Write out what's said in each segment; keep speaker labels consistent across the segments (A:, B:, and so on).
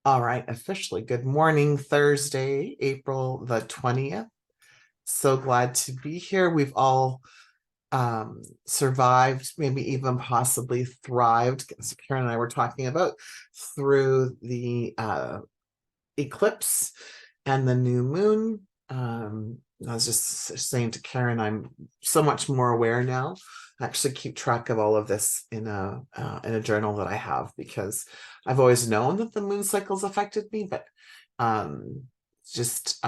A: All right, officially. Good morning, Thursday, April the 20th. So glad to be here. We've all survived, maybe even possibly thrived, as Karen and I were talking about, through the eclipse and the new moon. I was just saying to Karen, I'm so much more aware now. I actually keep track of all of this in a journal that I have because I've always known that the moon cycles affected me, but um, just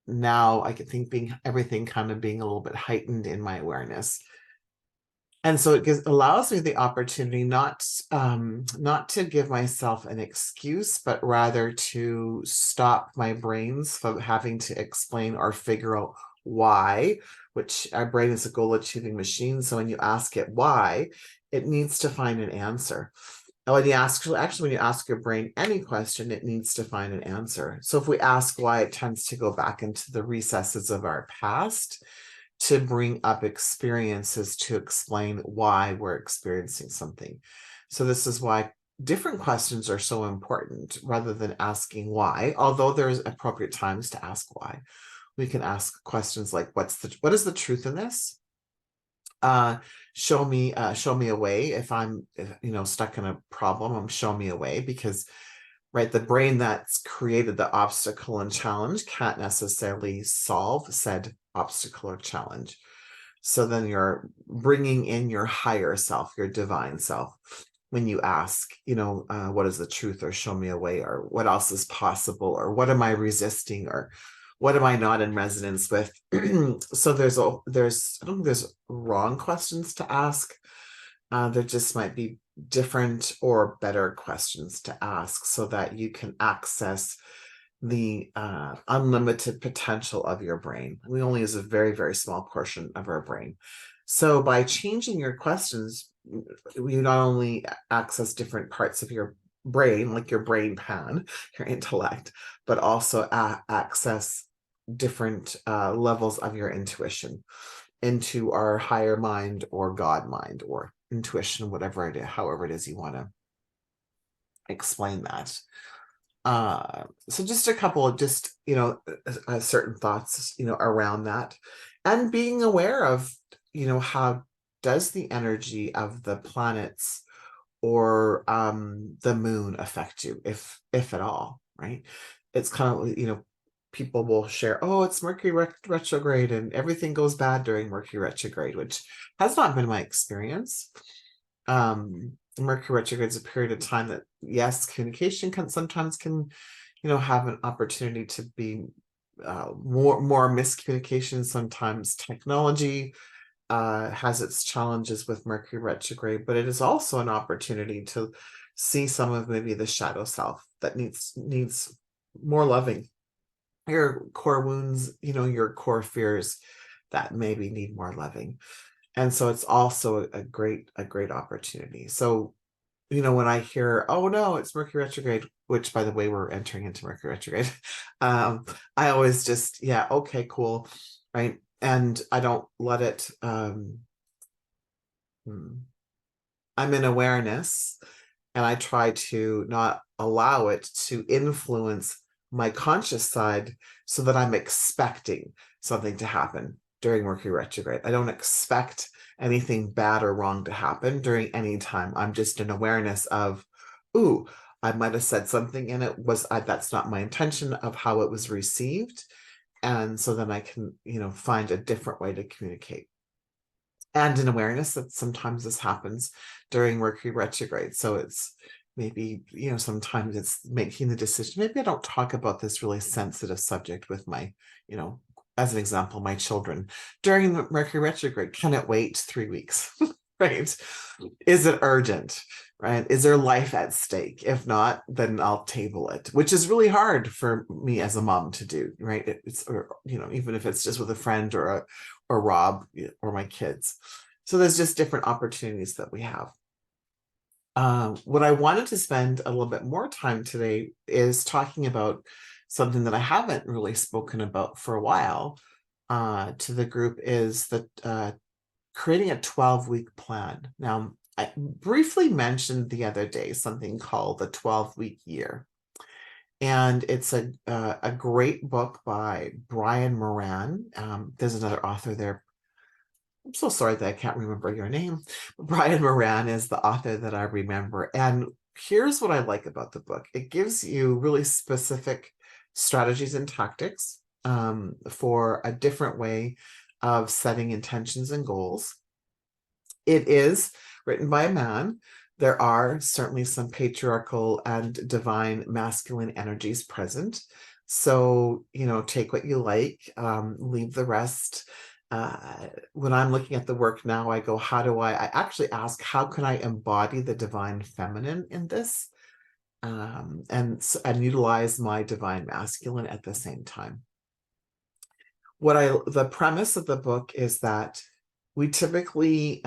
A: now I can think being everything kind of being a little bit heightened in my awareness. And so allows me the opportunity not to give myself an excuse, but rather to stop my brains from having to explain or figure out why, which our brain is a goal achieving machine. So when you ask it why, it needs to find an answer. And when you ask your brain any question, it needs to find an answer. So if we ask why, it tends to go back into the recesses of our past to bring up experiences to explain why we're experiencing something. So this is why different questions are so important rather than asking why, although there's appropriate times to ask why. We can ask questions like, what is the truth in this? Show me a way. If stuck in a problem, show me a way, because right, the brain that's created the obstacle and challenge can't necessarily solve said obstacle or challenge. So then you're bringing in your higher self, your divine self, when you ask, what is the truth, or show me a way, or what else is possible, or what am I resisting, or what am I not in resonance with? So I don't think there's wrong questions to ask. There just might be different or better questions to ask so that you can access the unlimited potential of your brain. We only use a very, very small portion of our brain. So by changing your questions, you not only access different parts of your brain, like your brain pan, your intellect, but also access different levels of your intuition into our higher mind or God mind or intuition, whatever it is, however it is you want to explain that. So just a couple of certain thoughts, around that, and being aware of, how does the energy of the planets or the moon affect you, if at all, right? It's kind of, people will share, oh, it's Mercury retrograde and everything goes bad during Mercury retrograde, which has not been my experience. Mercury retrograde is a period of time that, yes, communication can have an opportunity to be more miscommunication. Sometimes technology has its challenges with Mercury retrograde, but it is also an opportunity to see some of maybe the shadow self that needs more loving. Your core wounds, your core fears that maybe need more loving. And so it's also a great opportunity. So, when I hear, oh no, it's Mercury retrograde, which by the way, we're entering into Mercury retrograde, I always just, yeah, okay, cool. Right. And I don't let it, I'm in awareness, and I try to not allow it to influence my conscious side so that I'm expecting something to happen during Mercury retrograde. I don't expect anything bad or wrong to happen during any time. I'm just in awareness of, ooh, I might have said something and that's not my intention of how it was received. And so then I can, find a different way to communicate, and an awareness that sometimes this happens during Mercury retrograde. So it's maybe, sometimes it's making the decision. Maybe I don't talk about this really sensitive subject with my, as an example, my children during the Mercury retrograde. Can it wait 3 weeks? Right? Is it urgent? Right? Is there life at stake? If not, then I'll table it, which is really hard for me as a mom to do. Right? Even if it's just with a friend or Rob or my kids. So there's just different opportunities that we have. What I wanted to spend a little bit more time today is talking about something that I haven't really spoken about for a while to the group, is that creating a 12-week plan. Now, I briefly mentioned the other day something called the 12-week year. And it's a great book by Brian Moran. There's another author there. I'm so sorry that I can't remember your name. Brian Moran is the author that I remember. And here's what I like about the book. It gives you really specific strategies and tactics for a different way of setting intentions and goals. It is written by a man. There are certainly some patriarchal and divine masculine energies present. So, take what you like, leave the rest. When I'm looking at the work now, I go, I actually ask, how can I embody the divine feminine in this? And utilize my divine masculine at the same time. The premise of the book is that we typically,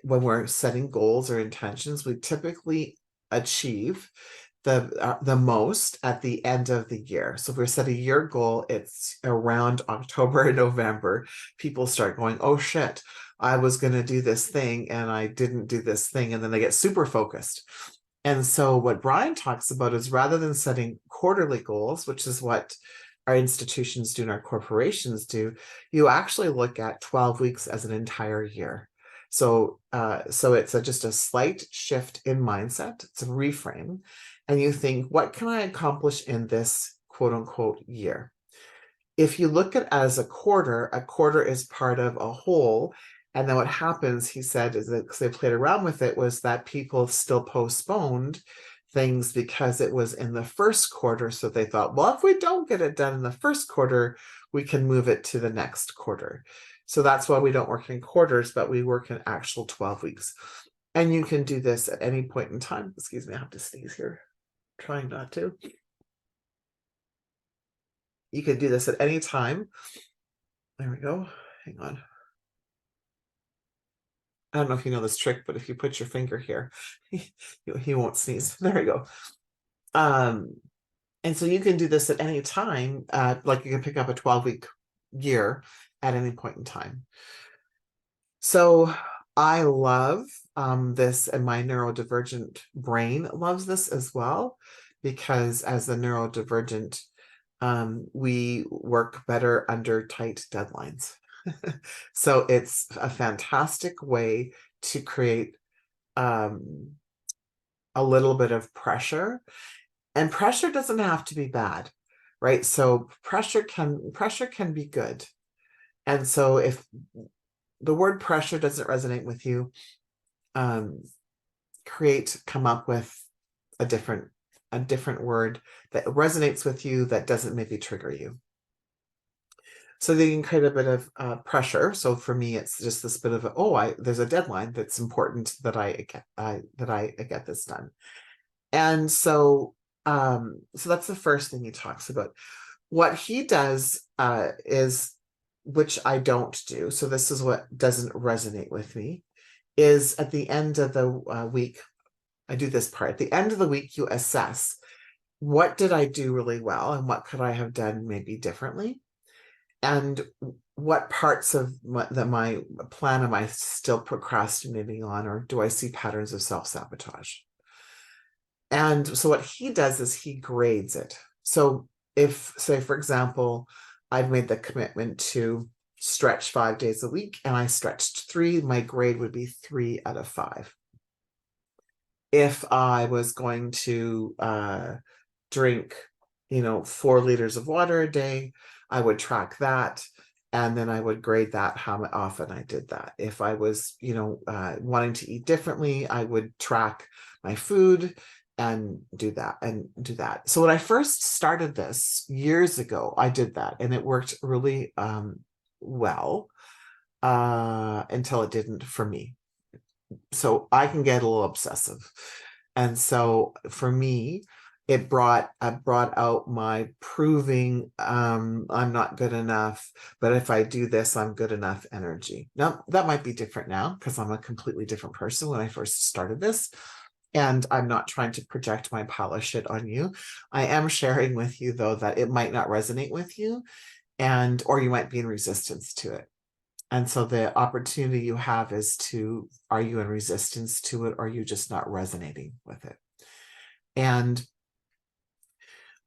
A: when we're setting goals or intentions, we typically achieve the most at the end of the year. So if we set a year goal, it's around October and November, people start going, oh shit, I was going to do this thing and I didn't do this thing. And then they get super focused. And so what Brian talks about is, rather than setting quarterly goals, which is what our institutions do and our corporations do, you actually look at 12 weeks as an entire year. So it's just a slight shift in mindset. It's a reframe. And you think, what can I accomplish in this quote unquote year? If you look at it as a quarter is part of a whole. And then what happens, he said, is that, because they played around with it, was that people still postponed things because it was in the first quarter. So they thought, well, if we don't get it done in the first quarter, we can move it to the next quarter. So that's why we don't work in quarters, but we work in actual 12 weeks. And you can do this at any point in time. Excuse me, I have to sneeze here. Trying not to. You can do this at any time. There we go. Hang on. I don't know if you know this trick, but if you put your finger here, he won't sneeze. There we go. And so you can do this at any time. Like you can pick up a 12-week year at any point in time. So I love this, and my neurodivergent brain loves this as well, because as a neurodivergent, we work better under tight deadlines. So it's a fantastic way to create a little bit of pressure, and pressure doesn't have to be bad, right? So pressure can be good. And so if the word pressure doesn't resonate with you, come up with a different word that resonates with you, that doesn't maybe trigger you. So they can create a bit of pressure. So for me, it's just this bit of there's a deadline that's important that I get this done. And so that's the first thing he talks about. What he does is, which I don't do, so this is what doesn't resonate with me, is at the end of the week, I do this part. At the end of the week, you assess, what did I do really well and what could I have done maybe differently? And what parts of my plan am I still procrastinating on, or do I see patterns of self-sabotage? And so what he does is he grades it. So if, say, for example, I've made the commitment to stretch 5 days a week and I stretched 3, my grade would be 3 out of 5. If I was going to drink, 4 liters of water a day, I would track that, and then I would grade that, how often I did that. If I was, wanting to eat differently, I would track my food and do that. So when I first started this years ago, I did that, and it worked really well until it didn't for me. So I can get a little obsessive. And so for me, it brought out my proving I'm not good enough, but if I do this, I'm good enough energy. Now, that might be different now because I'm a completely different person when I first started this. And I'm not trying to project my pile of shit on you. I am sharing with you, though, that it might not resonate with you, or you might be in resistance to it. And so the opportunity you have is are you in resistance to it, or are you just not resonating with it? And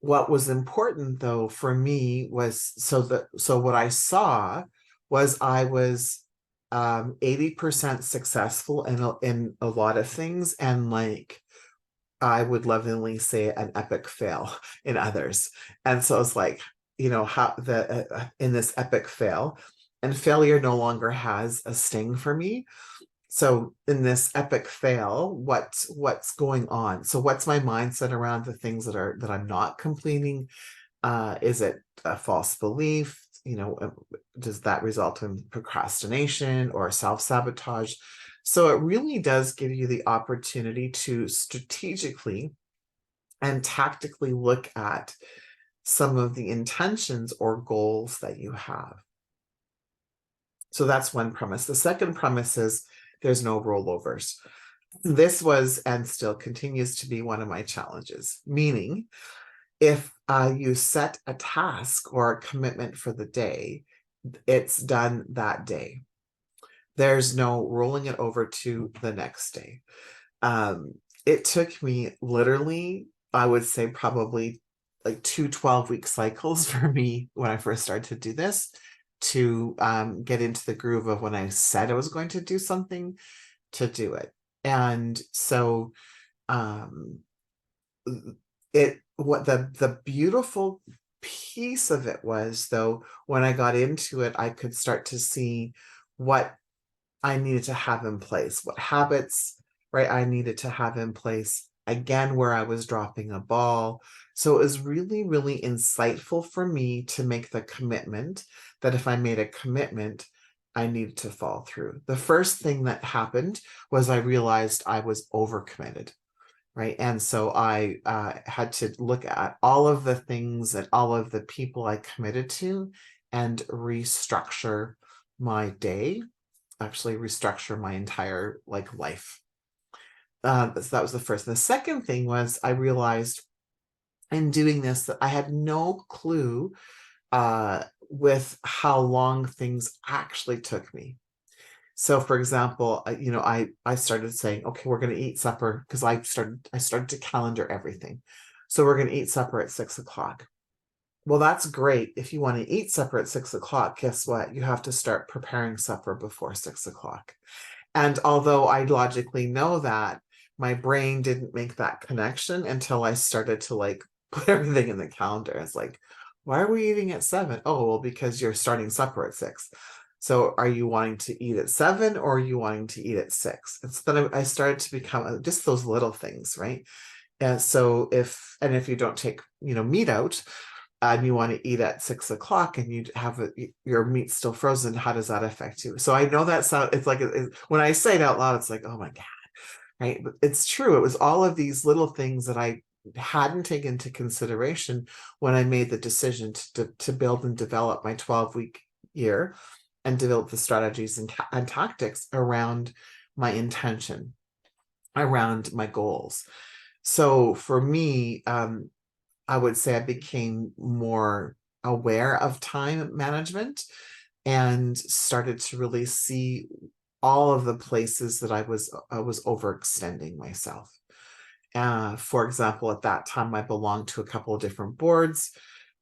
A: what was important though for me was, so what I saw was I was 80% successful in a lot of things, and like I would lovingly say an epic fail in others. And so it's like, how in this epic fail, and failure no longer has a sting for me. So in this epic fail, what's going on? So what's my mindset around the things that I'm not completing? Is it a false belief? Does that result in procrastination or self-sabotage? So it really does give you the opportunity to strategically and tactically look at some of the intentions or goals that you have. So that's one premise. The second premise is there's no rollovers. This was and still continues to be one of my challenges, meaning if you set a task or a commitment for the day, it's done that day. There's no rolling it over to the next day. It took me literally, I would say probably like 2 12-week cycles for me when I first started to do this to get into the groove of when I said I was going to do something, to do it. And so what the beautiful piece of it was, though, when I got into it, I could start to see what I needed to have in place, what habits, right, I needed to have in place, again, where I was dropping a ball. So it was really, really insightful for me to make the commitment that if I made a commitment, I needed to follow through. The first thing that happened was I realized I was overcommitted, right? And so I had to look at all of the things and all of the people I committed to and restructure my day, actually restructure my entire life. So that was the first. The second thing was I realized in doing this that I had no clue with how long things actually took me. So for example, I started saying, okay, we're going to eat supper, because I started to calendar everything. So we're going to eat supper at 6 o'clock. Well, that's great. If you want to eat supper at 6 o'clock, guess what? You have to start preparing supper before 6 o'clock. And although I logically know that, my brain didn't make that connection until I started to put everything in the calendar. It's like, why are we eating at 7? Oh, well, because you're starting supper at 6. So are you wanting to eat at 7 or are you wanting to eat at 6? And so then I started to become just those little things, right? And so if you don't take, meat out, and you want to eat at 6 o'clock and you have your meat still frozen, how does that affect you? So I know that sound, it's like, when I say it out loud, it's like, oh my God, right? But it's true. It was all of these little things that I hadn't taken into consideration when I made the decision to build and develop my 12-week year and develop the strategies and tactics around my intention, around my goals. So for me, I would say I became more aware of time management and started to really see all of the places that I was overextending myself. For example, at that time, I belonged to a couple of different boards,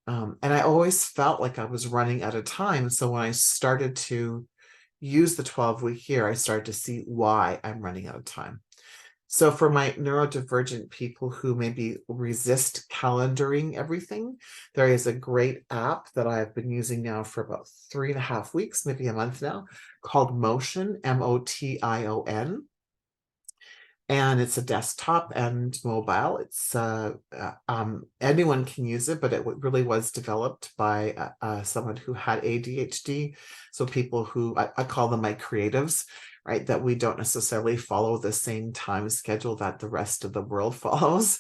A: and I always felt like I was running out of time. So when I started to use the 12-week year, I started to see why I'm running out of time. So for my neurodivergent people who maybe resist calendaring everything, there is a great app that I've been using now for about 3.5 weeks, maybe a month now, called Motion, Motion. And it's a desktop and mobile. It's anyone can use it, but it really was developed by someone who had ADHD. So people who I call them my creatives, right? That we don't necessarily follow the same time schedule that the rest of the world follows.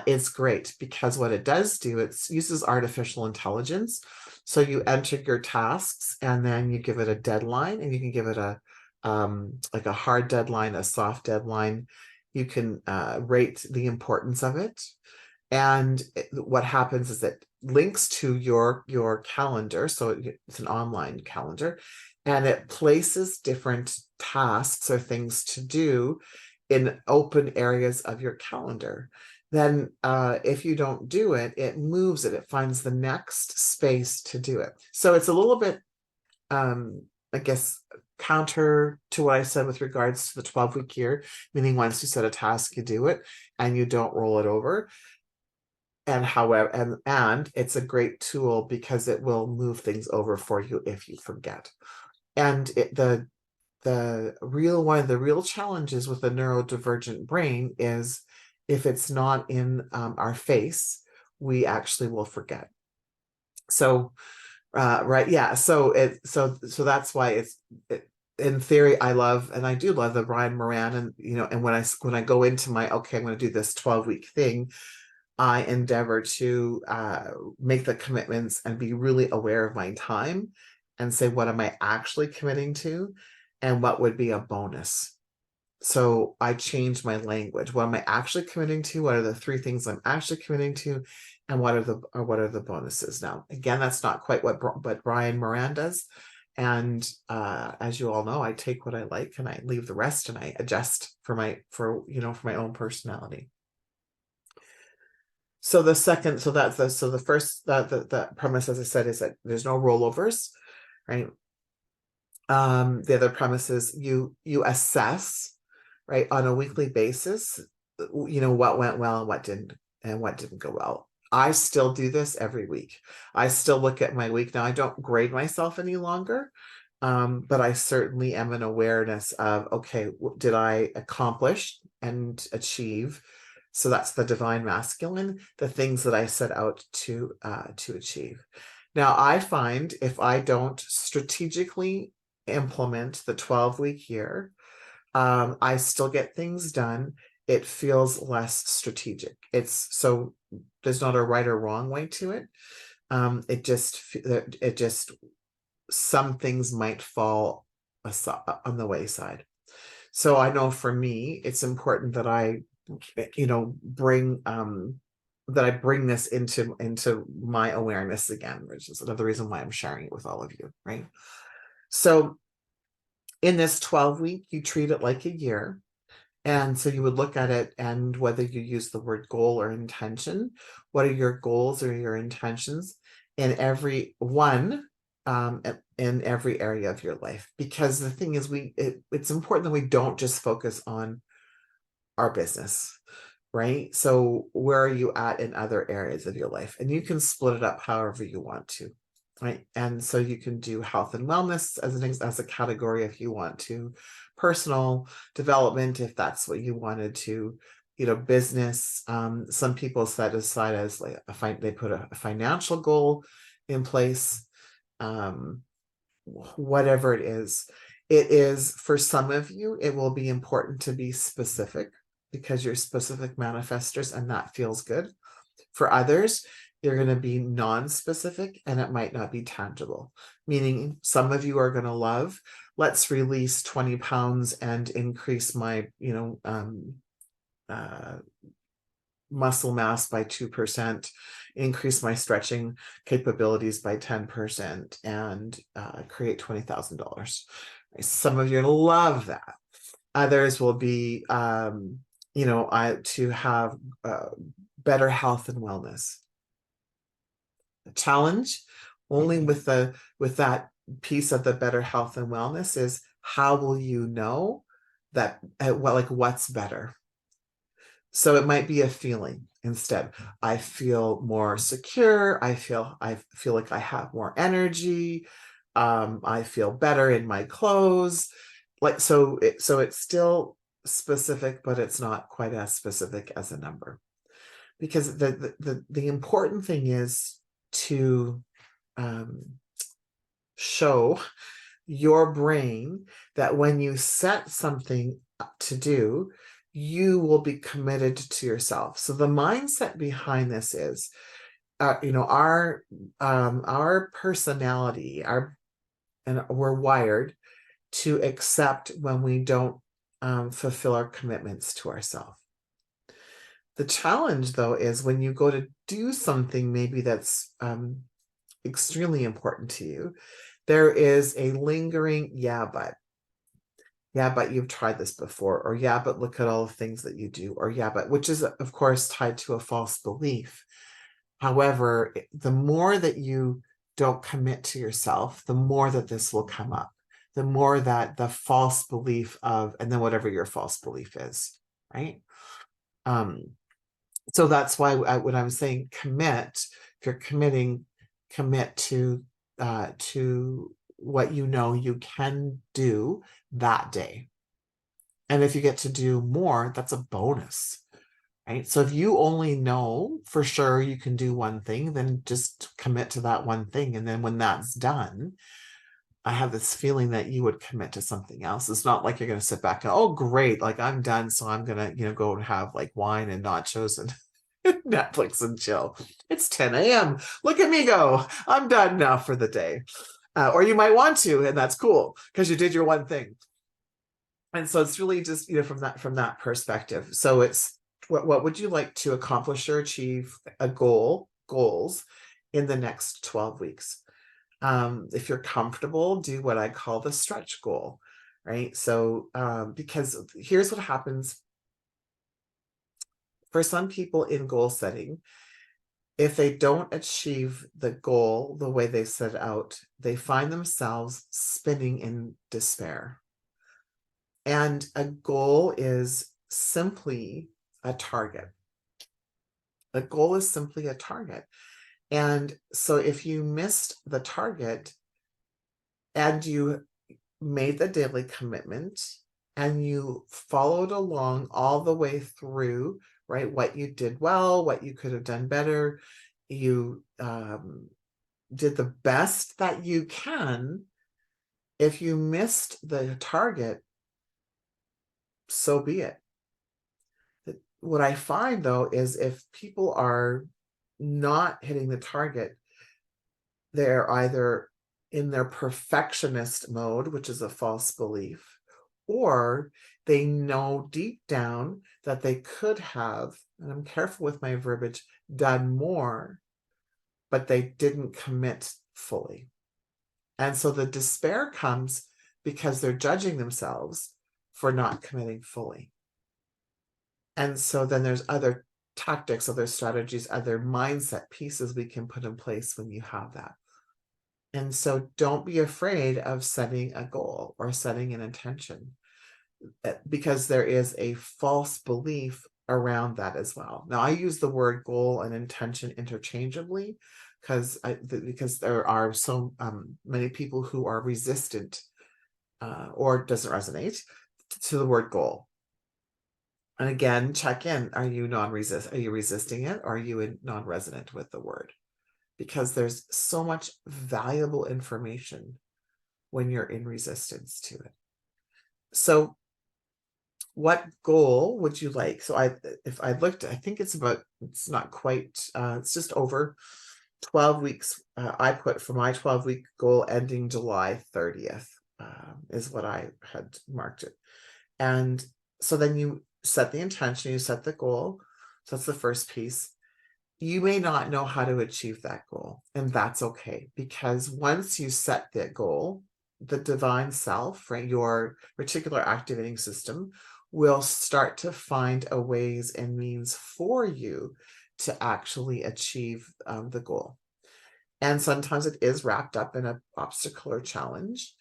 A: It's great because what it does do, it uses artificial intelligence. So you enter your tasks and then you give it a deadline, and you can give it like a hard deadline, a soft deadline. You can rate the importance of it. And what happens is it links to your calendar. So it's an online calendar, and it places different tasks or things to do in open areas of your calendar. Then if you don't do it, it moves it. It finds the next space to do it. So it's a little bit, I guess, counter to what I said with regards to the 12-week year, meaning once you set a task, you do it and you don't roll it over. And however, and it's a great tool because it will move things over for you if you forget. And the real one of the real challenges with a neurodivergent brain is if it's not in our face, we actually will forget. So right, yeah, so that's why in theory, I do love the Brian Moran, and and when I go into my, okay, I'm going to do this 12-week thing, I endeavor to make the commitments and be really aware of my time and say, what am I actually committing to and what would be a bonus? So I change my language. What am I actually committing to? What are the 3 things I'm actually committing to? And what are the bonuses? Now, again, that's not quite what Brian Moran does. And as you all know, I take what I like and I leave the rest and I adjust for my own personality. So the first the premise, as I said, is that there's no rollovers, right? The other premise is you assess, right, on a weekly basis, what went well and what didn't go well. I still do this every week. I still look at my week. Now I don't grade myself any longer, but I certainly am an awareness of, okay, did I accomplish and achieve? So that's the divine masculine, the things that I set out to achieve. Now I find if I don't strategically implement the 12-week year, I still get things done. It feels less strategic. So there's not a right or wrong way to it. It just some things might fall on the wayside. So I know for me, it's important that I bring this into my awareness again, which is another reason why I'm sharing it with all of you, right? So in this 12-week, you treat it like a year. And so you would look at it, and whether you use the word goal or intention, what are your goals or your intentions in every one, in every area of your life? Because the thing is, it's important that we don't just focus on our business, right? So where are you at in other areas of your life? And you can split it up however you want to, right? And so you can do health and wellness as a category if you want to, personal development if that's what you wanted to, business. Some people set aside as like they put a financial goal in place. Whatever it is for some of you, it will be important to be specific because you're specific manifestors and that feels good. For others, you're going to be non-specific and it might not be tangible, meaning some of you are going to love, let's release 20 pounds and increase my muscle mass by 2%, increase my stretching capabilities by 10%, and create $20,000. Some of you love that. Others will be to have better health and wellness. The challenge only with that piece of the better health and wellness is, how will you know that what's better? So it might be a feeling instead. I feel more secure. I feel like I have more energy. I feel better in my clothes. So it's still specific, but it's not quite as specific as a number. Because the important thing is to show your brain that when you set something to do, you will be committed to yourself. So the mindset behind this is, our personality, and we're wired to accept when we don't fulfill our commitments to ourselves. The challenge, though, is when you go to do something maybe that's extremely important to you, there is a lingering, yeah, but yeah, but you've tried this before, or yeah, but look at all the things that you do, or yeah, but, which is of course tied to a false belief. However, the more that you don't commit to yourself, the more that this will come up, the more that the false belief of, and then whatever your false belief is, right? Um, so that's why when I'm saying commit, if you're committing, commit to what you know you can do that day. And if you get to do more, that's a bonus, right? So if you only know for sure you can do one thing, then just commit to that one thing. And then when that's done, I have this feeling that you would commit to something else. It's not like you're going to sit back and, oh, great, like I'm done. So I'm going to, go and have like wine and nachos and Netflix and chill. It's 10 a.m. Look at me go. I'm done now for the day. Or you might want to, and that's cool because you did your one thing. And so it's really just, from that perspective. So it's what would you like to accomplish or achieve goals in the next 12 weeks? If you're comfortable, do what I call the stretch goal, right? So because here's what happens for some people in goal setting. If they don't achieve the goal the way they set out, they find themselves spinning in despair. And a goal is simply a target. A goal is simply a target. And so if you missed the target and you made the daily commitment and you followed along all the way through, right? What you did well, what you could have done better, you did the best that you can. If you missed the target, so be it. What I find though is if people are not hitting the target, they're either in their perfectionist mode, which is a false belief, or they know deep down that they could have, and I'm careful with my verbiage, done more, but they didn't commit fully. And so the despair comes because they're judging themselves for not committing fully. And so then there's other tactics, other strategies, other mindset pieces we can put in place when you have that. And so don't be afraid of setting a goal or setting an intention, because there is a false belief around that as well. Now, I use the word goal and intention interchangeably because there are so many people who are resistant or doesn't resonate to the word goal. And again, check in. Are you resisting it? Or are you non-resonant with the word? Because there's so much valuable information when you're in resistance to it. So what goal would you like? So if I looked, I think it's not quite, it's just over 12 weeks. I put for my 12-week goal ending July 30th is what I had marked it. And so then you set the intention, you set the goal. So that's the first piece. You may not know how to achieve that goal, and that's okay, because once you set that goal, the divine self, right, your reticular activating system, will start to find a ways and means for you to actually achieve the goal. And sometimes it is wrapped up in an obstacle or challenge.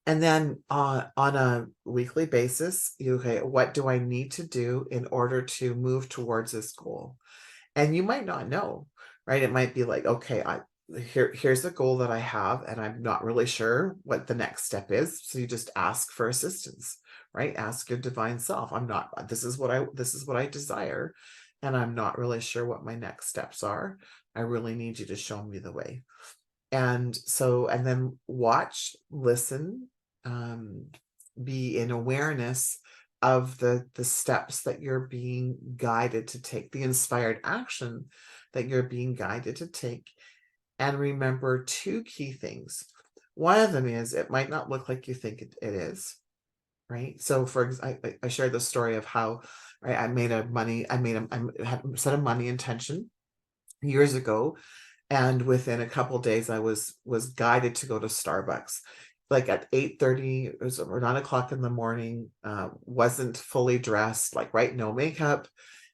A: And then on a weekly basis, okay, what do I need to do in order to move towards this goal? And you might not know, right? It might be like, okay, here's the goal that I have, and I'm not really sure what the next step is. So you just ask for assistance, right? Ask your divine self. This is what I desire, and I'm not really sure what my next steps are. I really need you to show me the way. And then watch, listen, be in awareness of the steps that you're being guided to take, the inspired action that you're being guided to take. And remember two key things. One of them is it might not look like you think it is, right? So I shared the story of how, right, I had set a money intention years ago, and within a couple of days I was guided to go to Starbucks. like at 8:30 or 9 o'clock in the morning, wasn't fully dressed, like, right, no makeup,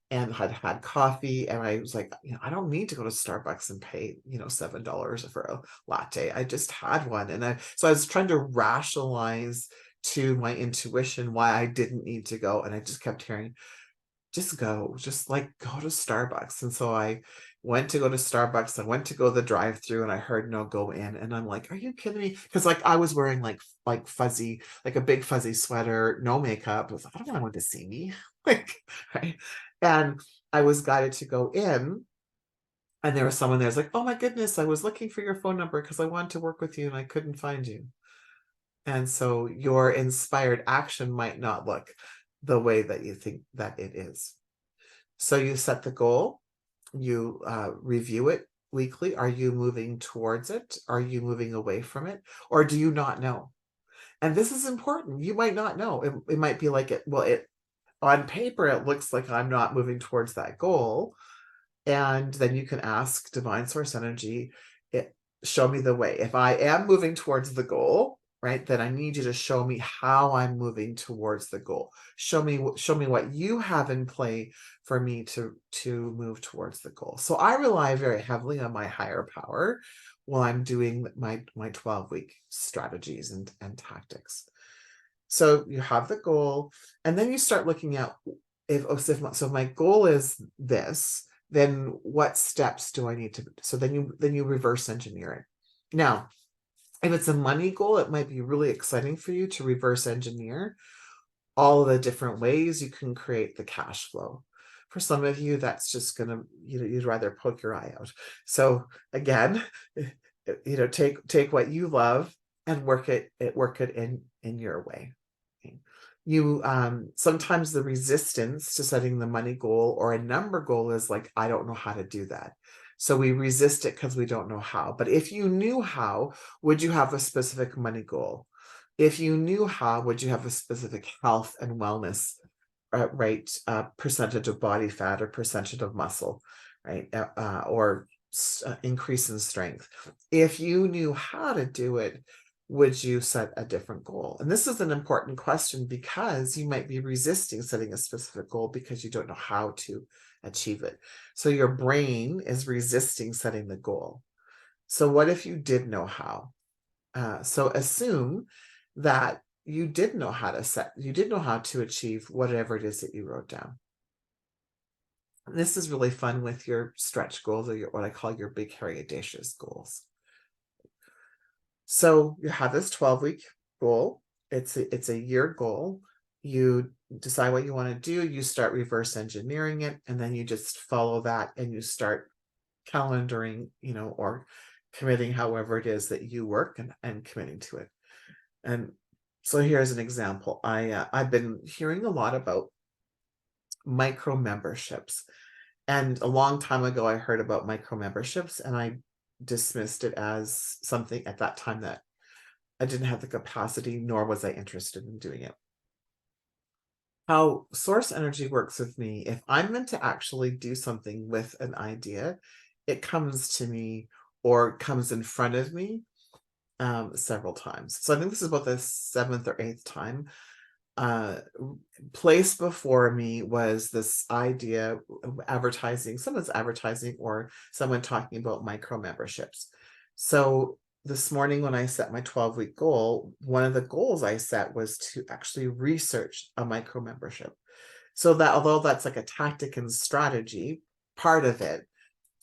A: and had had coffee. And I was like, I don't need to go to Starbucks and pay, $7 for a latte. I just had one. So I was trying to rationalize to my intuition why I didn't need to go. And I just kept hearing, just go, just like go to Starbucks. And so I went to go to Starbucks. I went to go to the drive-through and I heard no, go in. And I'm like, are you kidding me? Because like I was wearing like fuzzy, like a big fuzzy sweater, no makeup. I was like, I don't want anyone to see me. Like, right. And I was guided to go in. And there was someone there's like, oh my goodness, I was looking for your phone number because I wanted to work with you and I couldn't find you. And so your inspired action might not look the way that you think that it is. So you set the goal, you review it weekly. Are you moving towards it? Are you moving away from it? Or do you not know? And this is important. You might not know. It might be like it on paper, it looks like I'm not moving towards that goal. And then you can ask divine source energy, show me the way. If I am moving towards the goal, right, then I need you to show me how I'm moving towards the goal. Show me what you have in play for me to move towards the goal. So I rely very heavily on my higher power while I'm doing my 12-week strategies and tactics. So you have the goal, and then you start looking at so my goal is this, then what steps do I need to, so then you reverse engineer it. Now, if it's a money goal, it might be really exciting for you to reverse engineer all of the different ways you can create the cash flow. For some of you, that's just gonna, you'd rather poke your eye out. So again, take what you love and work it in your way. You sometimes the resistance to setting the money goal or a number goal is like, I don't know how to do that. So we resist it because we don't know how. But if you knew how, would you have a specific money goal? If you knew how, would you have a specific health and wellness, right? Percentage of body fat or percentage of muscle, right? Or increase in strength. If you knew how to do it, would you set a different goal? And this is an important question because you might be resisting setting a specific goal because you don't know how to achieve it. So your brain is resisting setting the goal. So what if you did know how? So assume that you did know how to achieve whatever it is that you wrote down. And this is really fun with your stretch goals, or what I call your big, hairy, audacious goals. So you have this 12-week goal. It's a year goal. You decide what you want to do. You start reverse engineering it, and then you just follow that, and you start calendaring, or committing however it is that you work and committing to it. And so here's an example. I've been hearing a lot about micro memberships, and a long time ago I heard about micro memberships, and I dismissed it as something at that time that I didn't have the capacity, nor was I interested in doing it. How source energy works with me, if I'm meant to actually do something with an idea, it comes to me or comes in front of me several times. So I think this is about the 7th or 8th time. Placed before me was this idea of advertising, someone's advertising or someone talking about micro memberships. So this morning when I set my 12-week goal, one of the goals I set was to actually research a micro membership. So that although that's like a tactic and strategy, part of it,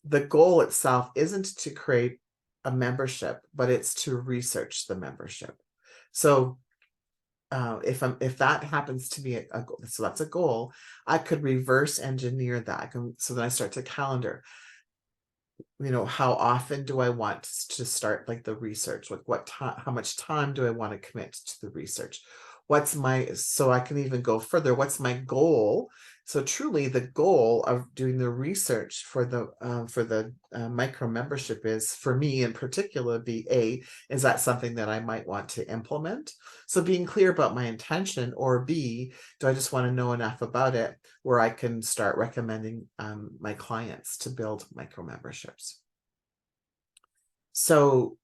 A: the goal itself isn't to create a membership, but it's to research the membership. So if that happens to be a goal, so that's a goal, I could reverse engineer that. So then I start to calendar, how often do I want to start like the research? Like what time, how much time do I want to commit to the research? So I can even go further. What's my goal? So truly the goal of doing the research for the micro membership is, for me in particular, is that something that I might want to implement? So being clear about my intention, or B, do I just want to know enough about it where I can start recommending my clients to build micro memberships? So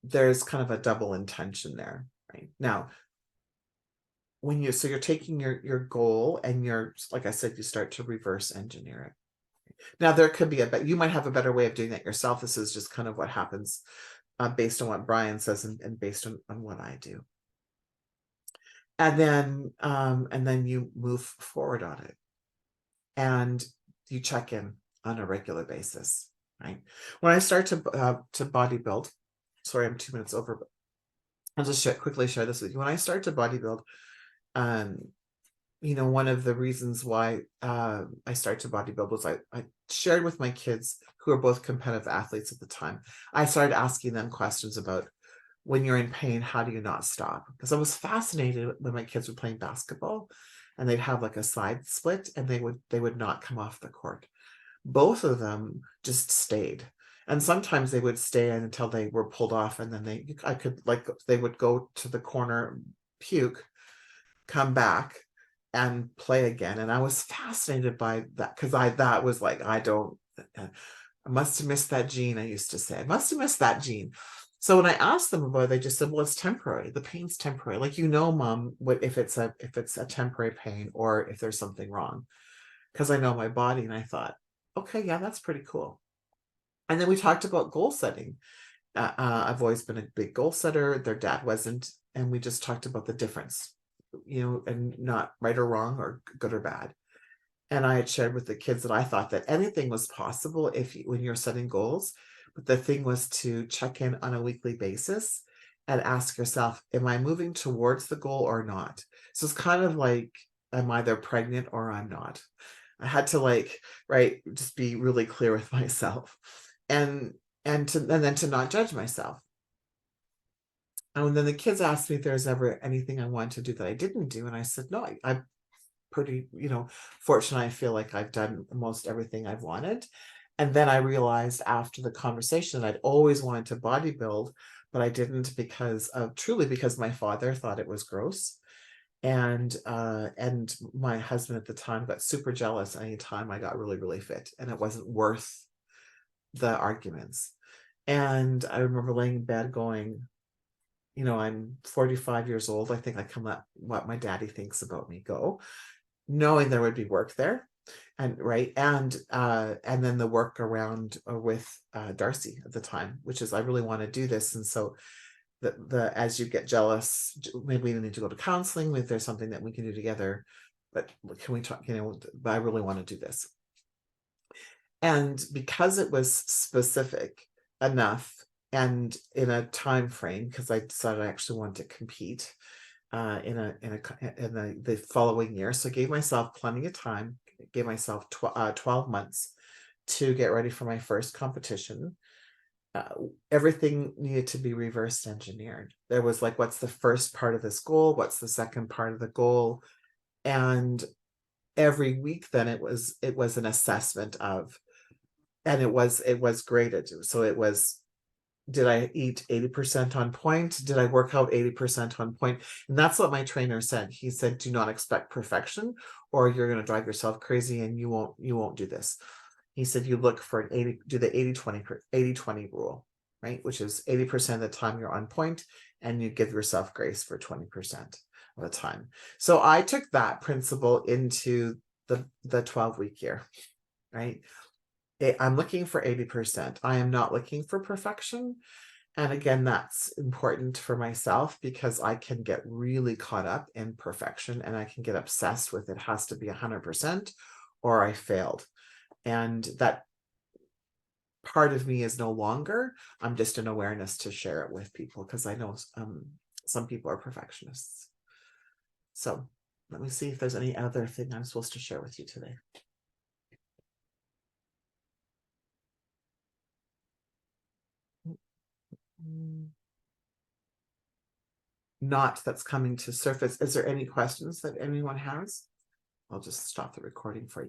A: there's kind of a double intention there, right? Now, when you're taking your goal and you're, like I said, you start to reverse engineer it. Now there could be but you might have a better way of doing that yourself. This is just kind of what happens based on what Brian says and based on what I do. And then you move forward on it and you check in on a regular basis, right? When I start to bodybuild, sorry, I'm 2 minutes over, but I'll just quickly share this with you. When I start to bodybuild, um, one of the reasons why I started to bodybuild was I shared with my kids, who are both competitive athletes at the time. I started asking them questions about, when you're in pain, how do you not stop? Because I was fascinated when my kids were playing basketball and they'd have like a side split and they would not come off the court. Both of them just stayed. And sometimes they would stay until they were pulled off, and then they would go to the corner, puke, come back and play again. And I was fascinated by that, because that was like, I must have missed that gene. I used to say, I must have missed that gene. So when I asked them about it, they just said, well, it's temporary. The pain's temporary. Like, Mom, if it's a temporary pain or if there's something wrong, because I know my body. And I thought, okay, yeah, that's pretty cool. And then we talked about goal setting. I've always been a big goal setter. Their dad wasn't. And we just talked about the difference, and not right or wrong or good or bad. And I had shared with the kids that I thought that anything was possible when you're setting goals. But the thing was to check in on a weekly basis and ask yourself, am I moving towards the goal or not? So it's kind of like, I'm either pregnant or I'm not. I had to just be really clear with myself, and then to not judge myself. And then the kids asked me if there's ever anything I wanted to do that I didn't do. And I said, no, I'm pretty, fortunate. I feel like I've done most everything I've wanted. And then I realized after the conversation that I'd always wanted to bodybuild, but I didn't because my father thought it was gross. And my husband at the time got super jealous anytime I got really, really fit, and it wasn't worth the arguments. And I remember laying in bed going, I'm 45 years old. I think I can let what my daddy thinks about me go, knowing there would be work there. And then the work around with Darcy at the time, which is, I really want to do this. And so as you get jealous, maybe we need to go to counseling, maybe there's something that we can do together, but can we talk, but I really want to do this. And because it was specific enough and in a time frame, because I decided I actually wanted to compete in the following year. So I gave myself plenty of time, gave myself 12 months to get ready for my first competition. Everything needed to be reverse engineered. There was like, what's the first part of this goal? What's the second part of the goal? And every week then it was an assessment of, and it was graded. So it was, did I eat 80% on point? Did I work out 80% on point? And that's what my trainer said. He said, do not expect perfection or you're going to drive yourself crazy and you won't do this. He said, you look for do the 80-20 rule, right? Which is 80% of the time you're on point and you give yourself grace for 20% of the time. So I took that principle into the 12-week year, right? I'm looking for 80%. I am not looking for perfection. And again, that's important for myself because I can get really caught up in perfection and I can get obsessed with it has to be 100% or I failed. And that part of me is no longer. I'm just an awareness to share it with people because I know some people are perfectionists. So let me see if there's any other thing I'm supposed to share with you today. Not that's coming to surface. Is there any questions that anyone has? I'll just stop the recording for you.